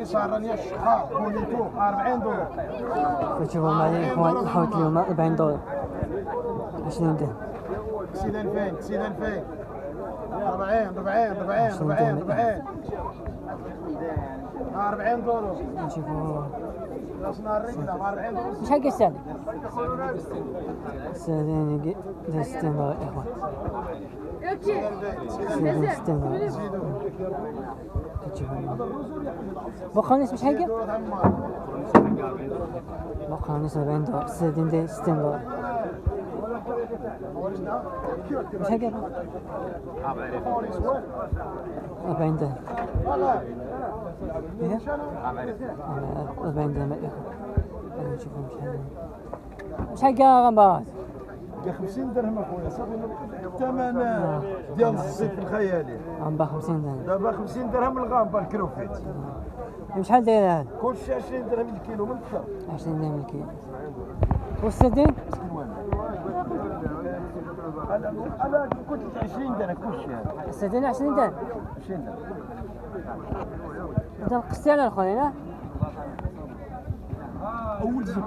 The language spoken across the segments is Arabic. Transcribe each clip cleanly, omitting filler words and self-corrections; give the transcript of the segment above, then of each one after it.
اللي صار راني الشخار بوليتو 40 دولار. شوفوا معايا الاخوان الحوت اليوم 40 دولار. 20 درهم. سيد 2000 سيد 2000 40 دولار. نشوفوا راسنا الرجله 40 دولار. شحال كيستاهل؟ السعداني داير 60 دولار الاخوان. 60 دولار. بقانيس بشحال كاين؟ بقانيس 40 دولار. السعداني داير 60 دولار. شحال كاين؟ 40 درهم. 40 درهم الاخوان. نشوفوا شحال كاين غنبات؟ ب 50 درهم اخويا صافي الثمن ديال الزيت الخيالي. غنبا 50 درهم. دابا 50 درهم الغامبا الكروفيت. شحال داير هذا؟ كلشي 20 درهم الكيلو من الشهر. 20 درهم الكيلو. والسردين؟ انا قلت لك 20 درهم كلشي هذا. السردين 20 درهم. 20 درهم. انت نقصتي على الخويا. اول زيت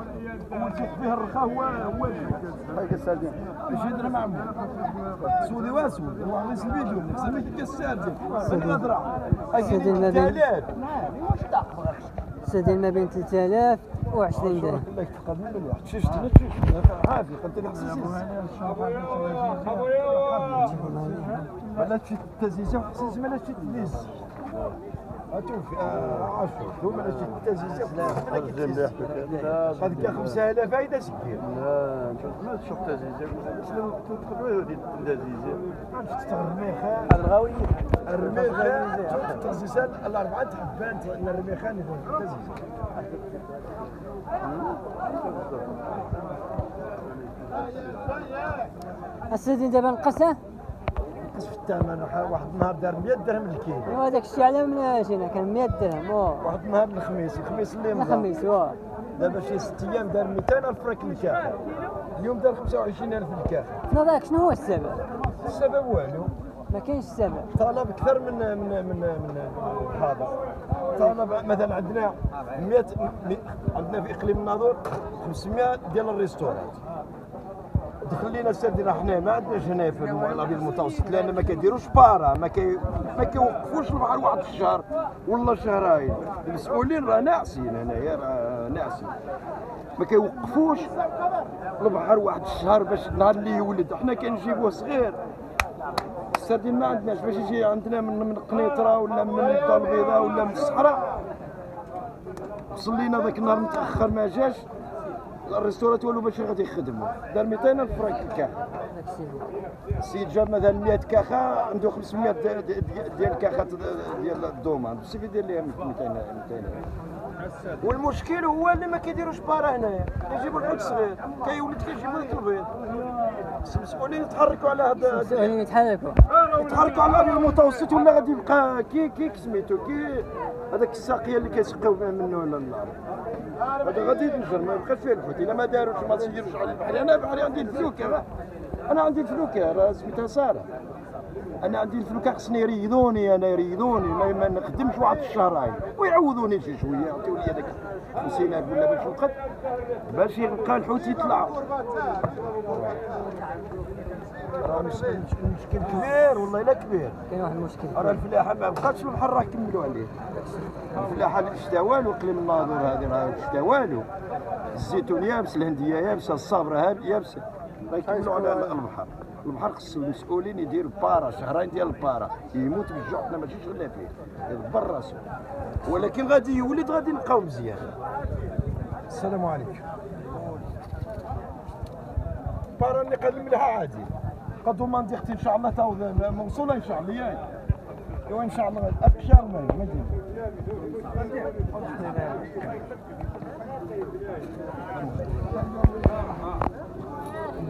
فيه الرخاء هو هاي السردين 20 درهم عمو. سودي واسود هو غير الفيديو زعما كي السردين بالغدره. السردين ما بين السردين ما بين 3000 و20 درهم. الله يتقبل من الواحد شفت عافيه قلت لك ما لا تشي التزيزه وحسيت ما لا تشي تليز اشوف عاشور ما لا تشي التزيزه هذيك 5000 فايده سكين. لا ما تشوف تزيزه شنو تقولوا دي التزيزه الرميخان الغاويه الرميخان التزيزه الاربعه حبان الرميخان يكون التزيزه. السردين دابا نقصه؟ نقص في الثمن واحد النهار دار 100 درهم الكيلو. وهذاك الشيء على من جينا كان 100 درهم. واحد النهار الخميس اللي مضى الخميس واه دابا شي 6 ايام دار 200,000 فرنك الكاخه. اليوم دار 25,000 الكاخه. نظرك شنو هو السبب؟ السبب والو ما كاينش السبب. طلب اكثر من هذا. طلب مثلا عندنا 100 عندنا في اقليم الناظور 500 ديال الريستورات. دخل لينا السردين حنا ما عندناش هنا في الابيض المتوسط لان ما كيديروش بارا ما كيوقفوش البحر واحد الشهر ولا شهرين. المسؤولين راه ناعسين هنايا راه ناعسين ما كيوقفوش البحر واحد الشهر باش النهار اللي يولد. حنا كنجيبوه صغير السردين ما عندناش باش يجي عندنا من قنيطره ولا من الدار البيضاء ولا من الصحراء. وصل لينا ذاك النهار متاخر ما جاش الريستورات والو باش غادي يخدموا دار 200,000 فرنك الكاخه. السيد جاب مثلا 100 كاخه عنده 500 ديال الكاخات ديال الدومان بصافي يدير ليها 200. والمشكل هو اللي ما كيديروش بارا هنايا كيجيبوا الحوت صغير كيولد كيجيبوا لك البيض. المسؤولين يتحركوا على هذا المسؤولين يتحركوا على المتوسط ولا غادي يبقى كي سميتو كي هذاك الساقيه اللي كيسقيو منه ولا النار. هذا غادي ينجر ما يبقاش فيه الحوت الا ما داروش ما تسيروش على البحر. انا بحري عندي الفلوكه انا عندي الفلوكه راه سميتها ساره. انا عندي الفلوكه خصني يريضوني ما نخدمش واحد الشهرين ويعوضوني شي شويه يعطيو لي هذاك 50,000 ولا باش نقد باش يبقى الحوت يطلع. راه مشكل كبير والله الا كبير. كاين واحد المشكل. راه الفلاحه ما بقاتش البحر راه كملوا عليه. الفلاحه اللي شتا والو اقليم الناظور هذه راه شتا والو. الزيتون يابس الهنديه يابسه الصابره يابسه راه يكملوا على البحر. البحر خص المسؤولين يديروا بارا شهرين ديال البارا يموت بالجوع حنا ماشي شغلنا فيه يدبر راسو ولكن غادي يولد غادي نبقاو مزيان. السلام عليكم. بارا اللي قال الملحه عادي قدو ما ندي اختي ان شاء الله تاو موصوله ان شاء الله ياك ايوا ان شاء الله اكشر ما ندير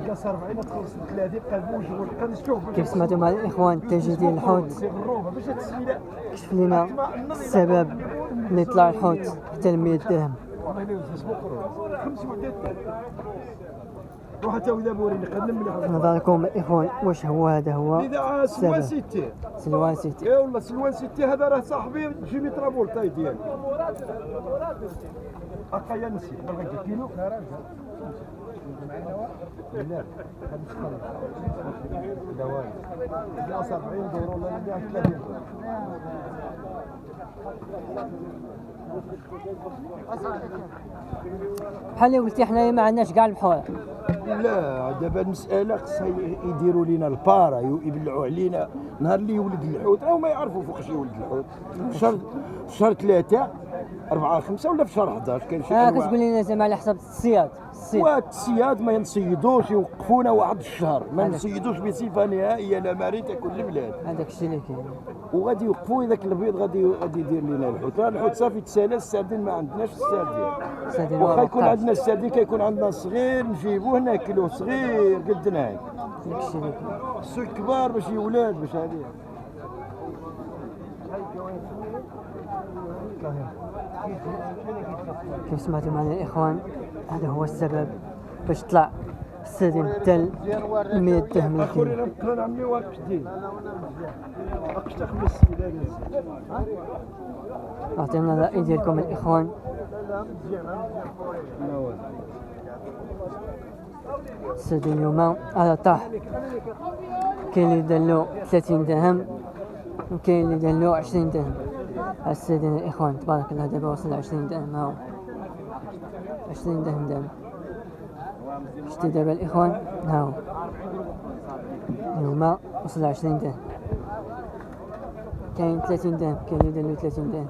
قاس 40 تخلص 30 قلبو وشغل كنشوف كيف سمعتوا مع الاخوان التاجر ديال الحوت كشف لنا السبب اللي يطلع الحوت حتى ل 100 درهم. روح حتى وإذا بوريني خدم مليح. نظركم الإخوان واش هو هذا هو إذا سلوان السبب؟ سيتي. سلوان سيتي. اي والله سلوان سيتي هذا راه صاحبي جيمي ترافولتاي ديالي. هكا يا نسيت بغيت كيلو. لا هذا شحال؟ دوالي. 70 دور ولا 130 دور. بحال اللي قلتي حنايا ما عندناش كاع البحور. لا دابا المسألة خصها يديروا لنا البارا يبلعوا علينا نهار اللي يولد الحوت راهو ما يعرفوا فوقاش يولد الحوت شهر 3 4 5 ولا في شهر 11 كاين شي كتقول لنا زعما على حسب الصياد. والصياد ما نصيدوش يوقفونا واحد الشهر ما نصيدوش بصفة نهائية لا ماري تاكل البلاد. هذاك الشيء اللي كاين. وغادي يوقفوا ذاك البيض غادي يدير لنا الحوت. راه الحوت صافي تسالى السردين ما عندناش السردين. واخا يكون عندنا السردين كيكون عندنا صغير نجيبوه ناكلوه صغير قدنا هيك. داك الشيء اللي كاين. خصو كبار باش يولاد باش هذه. كيف سمعتوا معنا الإخوان هذا هو السبب باش طلع السردين حتى 100 درهم اخويا الكيلو. انا مقرن عمي واقف جديد واقف تخمس الى أعطينا الرأي ديالكم الإخوان. السردين اليوم على طاح. كاين اللي دارلو 30 درهم وكاين اللي دارلو 20 درهم. السردين الإخوان تبارك الله دابا وصل 20 درهم. هاو 20 درهم دابا. شتي دابا الإخوان هاو اليوم وصل 20 درهم. كاين 30 درهم كاين اللي دارلو 30 درهم.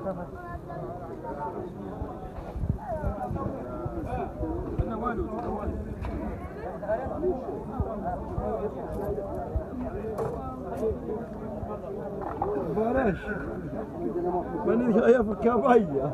بلاش ماني جايه في الكبايه